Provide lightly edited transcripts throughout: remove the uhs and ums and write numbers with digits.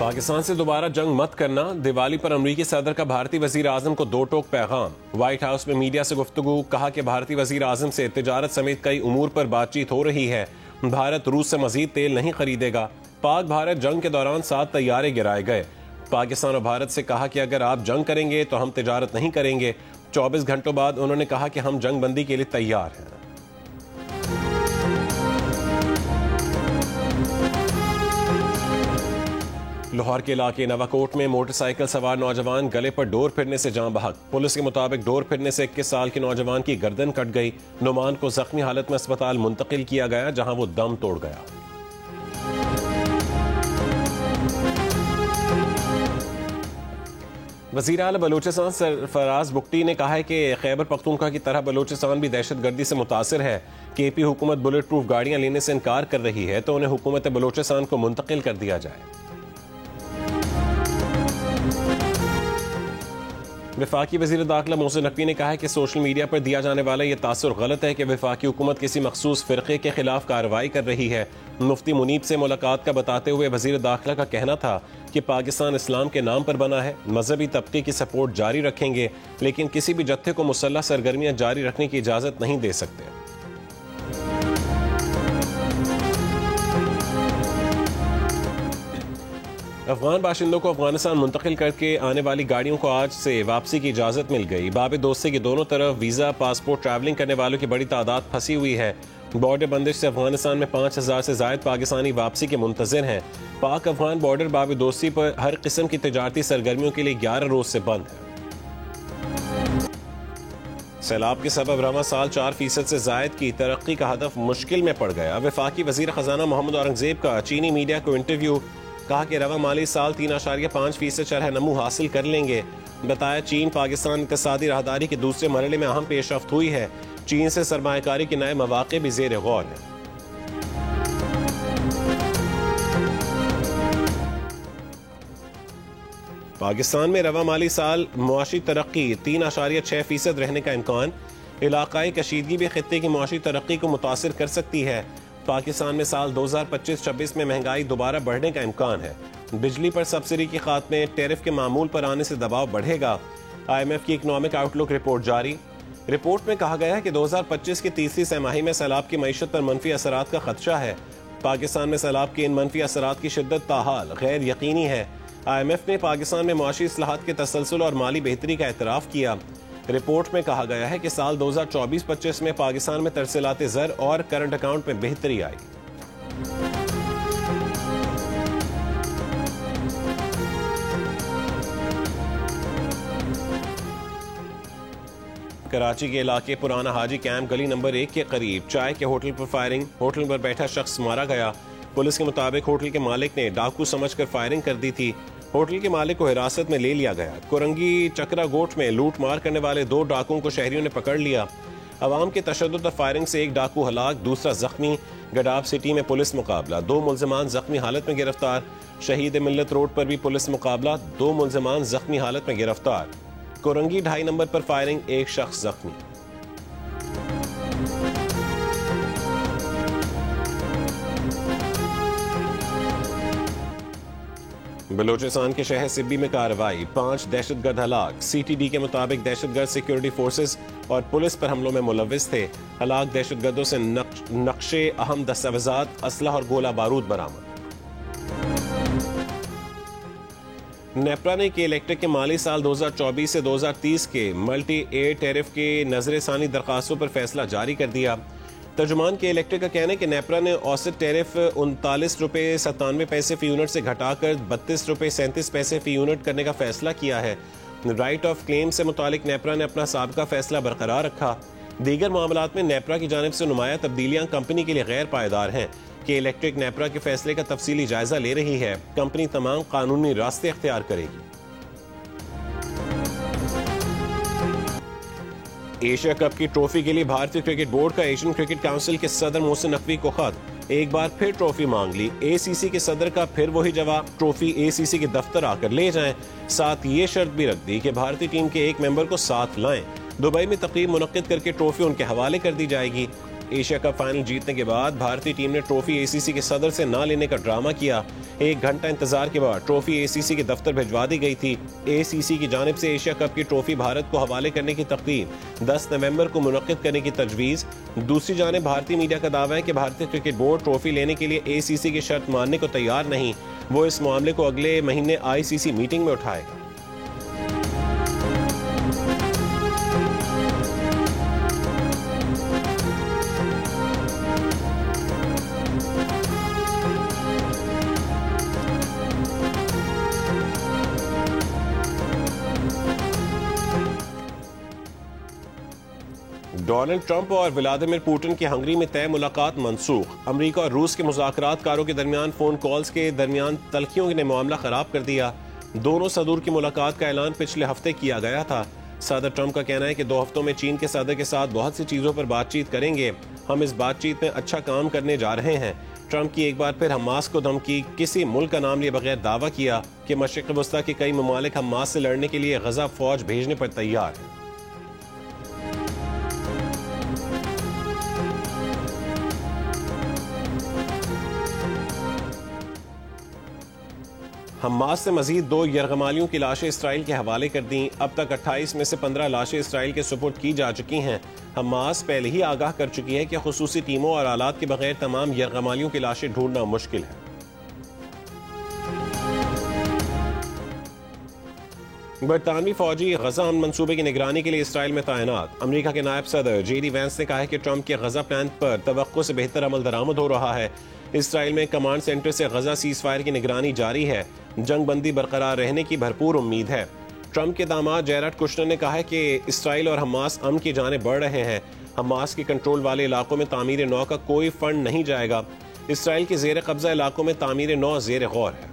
पाकिस्तान से दोबारा जंग मत करना, दिवाली पर अमरीकी सदर का भारतीय वजीर आजम को दो टोक पैगाम। व्हाइट हाउस में मीडिया से गुफ्तगू, कहा कि भारतीय वजीर आजम से तिजारत समेत कई उमूर पर बातचीत हो रही है। भारत रूस से मजीद तेल नहीं खरीदेगा। पाक भारत जंग के दौरान 7 तैयारे गिराए गए। पाकिस्तान और भारत से कहा कि अगर आप जंग करेंगे तो हम तिजारत नहीं करेंगे। 24 घंटों बाद उन्होंने कहा कि हम जंग बंदी के लिए तैयार हैं। लाहौर के इलाके नवाकोट में मोटरसाइकिल सवार नौजवान गले पर डोर फिरने से जान बहक। पुलिस के मुताबिक डोर फिरने से 21 साल के नौजवान की गर्दन कट गई। नुमान को जख्मी हालत में अस्पताल मुंतकिल किया गया, जहां वो दम तोड़ गया। वज़ीर आला बलूचिस्तान सरफराज बुगटी ने कहा है कि खैबर पख्तूनख्वा की तरह बलूचिस्तान भी दहशतगर्दी से मुतासिर है। केपी हुकूमत बुलेट प्रूफ गाड़ियां लेने से इनकार कर रही है तो उन्हें हुकूमत बलूचिस्तान को मुंतकिल कर दिया जाए। वफाकी वज़ीर दाखिला मोहसिन नकवी ने कहा है कि सोशल मीडिया पर दिया जाने वाला यह तासुर गलत है कि वफाकी हुकूमत किसी मखसूस फ़िरक़े के खिलाफ कार्रवाई कर रही है। मुफ्ती मुनीब से मुलाकात का बताते हुए वज़ीर दाखिला का कहना था कि पाकिस्तान इस्लाम के नाम पर बना है, मजहबी तबके की सपोर्ट जारी रखेंगे, लेकिन किसी भी जत्थे को मुसल्लह सरगर्मियाँ जारी रखने की इजाज़त नहीं दे सकते। अफगान बाशिंदों को अफगानिस्तान मुंतकिल करके आने वाली गाड़ियों को आज से वापसी की इजाज़त मिल गई। बाब दोस्ती की दोनों तरफ वीज़ा, पासपोर्ट, ट्रैवलिंग करने वालों की बड़ी तादाद फंसी हुई है। बॉर्डर बंदिश से अफगानिस्तान में 5000 से ज़ायद पाकिस्तानी वापसी के मुंतज़िर हैं। पाक अफगान बॉर्डर बाब दोस्ती पर हर किस्म की तजारती सरगर्मियों के लिए 11 रोज से बंद है। सैलाब के सबब रवा साल 4% से ज़ायद की तरक्की का हदफ मुश्किल में पड़ गया। वफाकी वज़ीर ख़जाना मोहम्मद औरंगज़ेब का चीनी मीडिया को इंटरव्यू, कहा कि रवा माली साल 3.5% शरह नमू हासिल कर लेंगे। बताया चीन पाकिस्तान इक़्तिसादी राहदारी के दूसरे मरहले में अहम पेशरफ्त हुई है। चीन से सरमायाकारी के नए मौक़े भी ज़ेर गौर हैं। पाकिस्तान में रवा माली साल मुआशी तरक्की 3.6% रहने का इम्कान। इलाकाई कशीदगी भी खित्ते की मुआशी तरक्की को मुतासिर कर सकती है। पाकिस्तान में साल 2025-26 में महंगाई दोबारा बढ़ने का इम्कान है। बिजली पर सब्सिडी के खात्मे, टैरिफ के मामूल पर आने से दबाव बढ़ेगा। IMF की इकनॉमिक आउटलुक रिपोर्ट जारी। रिपोर्ट में कहा गया है कि 2025 की तीसरी तिमाही में सैलाब की मईशत पर मनफी असरात का खदशा है। पाकिस्तान में सैलाब के इन मनफी असरात की शिद्दत ताहाल गैर यकीनी है। IMF ने पाकिस्तान में मुआशी इस्लाहात के तसलसल और माली बेहतरी का एतराफ़ किया। रिपोर्ट में कहा गया है कि साल 2024-25 में पाकिस्तान में तरसीलात ज़र और करंट अकाउंट में बेहतरी आई। कराची के इलाके पुराना हाजी कैंप गली नंबर 1 के करीब चाय के होटल पर फायरिंग, होटल पर बैठा शख्स मारा गया। पुलिस के मुताबिक होटल के मालिक ने डाकू समझकर फायरिंग कर दी थी। होटल के मालिक को हिरासत में ले लिया गया। कुरंगी चक्रा गोट में लूट मार करने वाले 2 डाकुओं को शहरियों ने पकड़ लिया। अवाम के तशद्दुद और फायरिंग से 1 डाकू हलाक, दूसरा जख्मी। गडाब सिटी में पुलिस मुकाबला, 2 मुल्जिमान जख्मी हालत में गिरफ्तार। शहीद मिल्लत रोड पर भी पुलिस मुकाबला, 2 मुल्जिमान जख्मी हालत में गिरफ्तार। कुरंगी 2.5 नंबर पर फायरिंग, 1 शख्स जख्मी। बलोचिस्तान के शहर सिब्बी में कार्रवाई, 5 दहशतगर्द हलाक। CTD के मुताबिक दहशतगर्द सिक्योरिटी फोर्सेस और पुलिस पर हमलों में मुलव्विस थे। हलाक दहशतगर्दों से नक्शे, अहम दस्तावेजात, असलहा और गोला बारूद बरामद। नेपरा ने के इलेक्ट्रिक के माली साल 2024 से 2030 के मल्टी एयर टैरिफ के नजरसानी दरखास्तों पर फैसला जारी कर दिया। तर्जुमान के इलेक्ट्रिक का कहना है कि नेपरा ने औसत टैरिफ 39 रुपये 97 पैसे फी यूनिट से घटाकर 32 रुपये 37 पैसे फी यूनिट करने का फैसला किया है। राइट ऑफ क्लेम से मुतालिक नेपरा ने अपना साबिका फैसला बरकरार रखा। दीगर मामलात में नेपरा की जानिब से नुमाया तब्दीलियां कंपनी के लिए गैर पायदार हैं। कि इलेक्ट्रिक नेपरा के फैसले का तफसीली जायजा ले रही है। कंपनी तमाम कानूनी रास्ते इख्तियार करेगी। एशिया कप की ट्रॉफी के लिए भारतीय क्रिकेट बोर्ड का एशियन क्रिकेट काउंसिल के सदर मोहसिन नकवी को खत। एक बार फिर ट्रॉफी मांग ली। ACC के सदर का फिर वही जवाब, ट्रॉफी ACC के दफ्तर आकर ले जाएं। साथ ये शर्त भी रख दी कि भारतीय टीम के एक मेंबर को साथ लाएं। दुबई में तकरीब मुनक्किद करके ट्रॉफी उनके हवाले कर दी जाएगी। एशिया कप फाइनल जीतने के बाद भारतीय टीम ने ट्रॉफी एसीसी के सदर से ना लेने का ड्रामा किया। 1 घंटा इंतजार के बाद ट्रॉफी एसीसी के दफ्तर भिजवा दी गई थी। एसीसी की जानिब से एशिया कप की ट्रॉफी भारत को हवाले करने की तकरीर 10 नवंबर को मुनक्किद करने की तजवीज़। दूसरी जानिब भारतीय मीडिया का दावा है कि भारतीय क्रिकेट बोर्ड ट्रॉफी लेने के लिए एसीसी की शर्त मानने को तैयार नहीं। वो इस मामले को अगले महीने आईसीसी मीटिंग में उठाएगा। डोनाल्ड ट्रंप और व्लादिमीर पुतिन की हंगरी में तय मुलाकात मनसूख। अमेरिका और रूस के मुज़ाकरातकारों के दरमियान फोन कॉल्स के दरमियान तल्खियों ने मामला खराब कर दिया। दोनों सदूर की मुलाकात का ऐलान पिछले हफ्ते किया गया था। सदर ट्रंप का कहना है कि 2 हफ्तों में चीन के सदर के साथ बहुत सी चीजों पर बातचीत करेंगे। हम इस बातचीत में अच्छा काम करने जा रहे हैं। ट्रंप की एक बार फिर हमास को धमकी। किसी मुल्क का नाम लिए बगैर दावा किया कि मशरिक वस्ता के कई ममालिक हमास से लड़ने के लिए गजा फौज भेजने पर तैयार है। हमास से मजीद 2 यरगमालियों की लाशें इसराइल के हवाले कर दी। अब तक 28 में से 15 लाशें इसराइल के सुपुर्द की जा चुकी हैं। हमास पहले ही आगाह कर चुकी है कि खुसूसी टीमों और आलात के बगैर तमाम यरगमालियों की लाशें ढूंढना मुश्किल है। बरतानवी फौजी गजा अमन मंसूबे की निगरानी के लिए इसराइल में तैनात। अमेरिका के नायब सदर जेडी वैंस ने कहा है कि ट्रंप के गजा प्लान पर तवक्को से बेहतर अमल दरामद हो रहा है। इसराइल में कमांड सेंटर से गजा सीज फायर की निगरानी जारी है। जंग बंदी बरकरार रहने की भरपूर उम्मीद है। ट्रंप के दामाद जैरेड कुशनर ने कहा है कि इसराइल और हमास अमन की जानिब बढ़ रहे हैं। हमास के कंट्रोल वाले इलाकों में तामीर नौ का कोई फंड नहीं जाएगा। इसराइल के जेर कब्जा इलाकों में तामीर नौ जेर गौर है।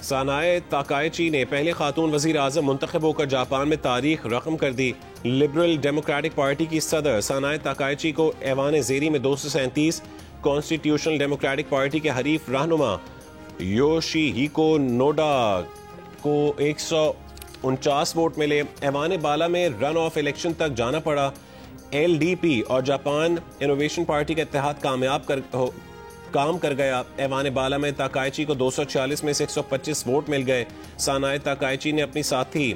सानाए ताकाइची ने पहले खातून वजीर आजम मुंतखब होकर जापान में तारीख रकम कर दी। लिबरल डेमोक्रेटिक पार्टी की सदर सानाए ताकाइची को ऐवान ज़ेरी में 237, कॉन्स्टिट्यूशनल डेमोक्रेटिक पार्टी के हरीफ रहनुमा योशिहिको नोडा को 149 वोट मिले। ऐवान बाला में रन ऑफ इलेक्शन तक जाना पड़ा। LDP और जापान इनोवेशन पार्टी का इत्तेहाद काम कर गया। ऐवान बाला में ताकाइची को 246 में से 125 वोट मिल गए। सानाए ताकाइची ने अपनी साथी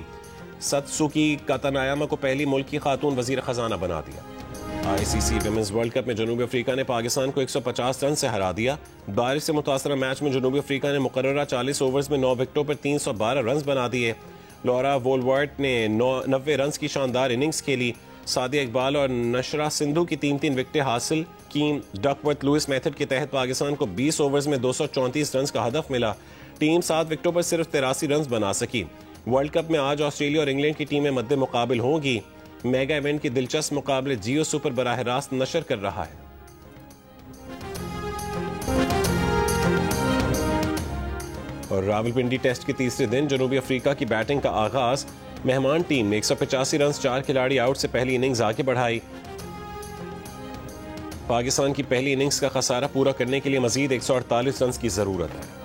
सत्सुकी कातानायामा को पहली मुल्क की खातून वजीर खजाना बना दिया। ICC विमेंस वर्ल्ड कप में जनूबी अफ्रीका ने पाकिस्तान को 150 रन से हरा दिया। बारिश से मुतासरा मैच में जनूबी अफ्रीका ने मुकर्ररा 40 ओवर्स में 9 विकेटों पर 312 रन बना दिए। लॉरा वोलवर्ट ने 90 रन की शानदार इनिंग्स खेली। सादिया इकबाल और नशरा सिंधु की 3-3 विकेटें हासिल की। डकवर्थ लुइस मेथड के तहत पाकिस्तान को 20 ओवर्स में 234 रन का हदफ मिला। टीम 7 विकेटों पर सिर्फ 83 रन बना सकी। वर्ल्ड कप में आज ऑस्ट्रेलिया और इंग्लैंड की टीमें मद्दे मुकाबिल होंगी। मेगा इवेंट के दिलचस्प मुकाबले जियो सुपर बराह रास्त नशर कर रहा है। और रावलपिंडी टेस्ट के तीसरे दिन जनूबी अफ्रीका की बैटिंग का आगाज। मेहमान टीम ने 185 रन 4 खिलाड़ी आउट से पहली इनिंग्स आगे बढ़ाई। पाकिस्तान की पहली इनिंग्स का खसारा पूरा करने के लिए मजीद 148 रन की जरूरत है।